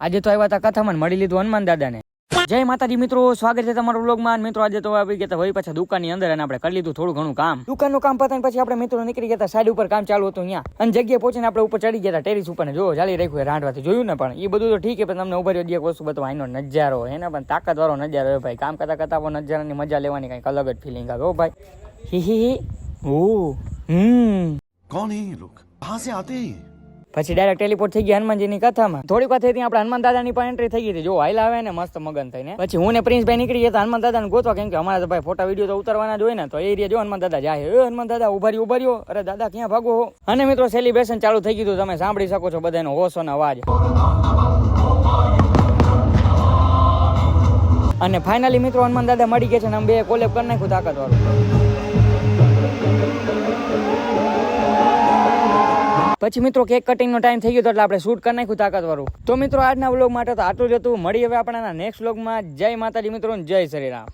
આજે તો આવ્યા હતા કથામાં મળી લીધું હનુમાન દાદાને. જય માતાજી મિત્રો, સ્વાગત છે તમારું વ્લોગમાં. મિત્રો આજે તો આવી ગયા હોય પાછા દુકાનની અંદર અને આપણે કરી લીધું થોડું ઘણું કામ. દુકાનનું કામ પતાવીને પછી આપણે મિત્રો નીકળી ગયા હતા સાઈડ ઉપર, કામ ચાલુ હતું અહીંયા અને જગ્યાએ પહોંચીને આપણે ઉપર ચડી ગયા હતા ટેરિસ ઉપર ને જો જાળી રાખ્યું રાંધવાથી જોયું ને. પણ એ બધું તો ઠીક છે, પણ તમને ઉભા રહ્યો એક વસ્તુ બતાવો, એનો નજારો એના પણ તાકાતવાળો નજારો હોય ભાઈ. કામ કરતા કરતા નજારાની મજા લેવાની કંઈક અલગ જ ફિલિંગ આવે હો ભાઈ. હી હી ઓ कौन है ये लोग, कहां से आते हैं? પછી ડાયરેક્ટ ટેલિપોર્ટ થઈ ગયા હનુમાનજીની કથામાં. થોડીક વાર થઈ આપણે હનુમાન દાદાની પણ એન્ટ્રી થઈ ગઈ હતી. જો હાઈલા આવે ને મસ્ત મગન થઈને. પછી હું ને પ્રિન્સભાઈ નીકળી ગયા હનુમાન દાદાને ગોતવા, કેમ કે અમારા તો ભાઈ ફોટા વિડીયો તો ઉતારવાના જ હોય ને. તો એ એરિયા જો હનુમાન દાદા જાય. એ હનુમાન દાદા ઉભા રહ્યો. અરે દાદા ક્યાં ભાગો હો. અને મિત્રો સેલિબ્રેશન ચાલુ થઈ ગયું, તમે સાંભળી શકો છો બધાનો હોશોનો અવાજ. અને ફાઇનલી મિત્રો હનુમાન દાદા મળી ગયા છે ને અમે બે કોલેબ કરી નાખ્યું તાકાતવાળું. પછી મિત્રો કેક કટિંગ નો ટાઈમ થઈ ગયો એટલે આપણે શૂટ કરી નાખ્યું તાકાતવાળું. તો મિત્રો આજના વ્લોગ માટે તો આટલું જ હતું. મળી હવે આપણા નેક્સ્ટ વ્લોગમાં. જય માતાજી મિત્રો, જય શ્રી રામ.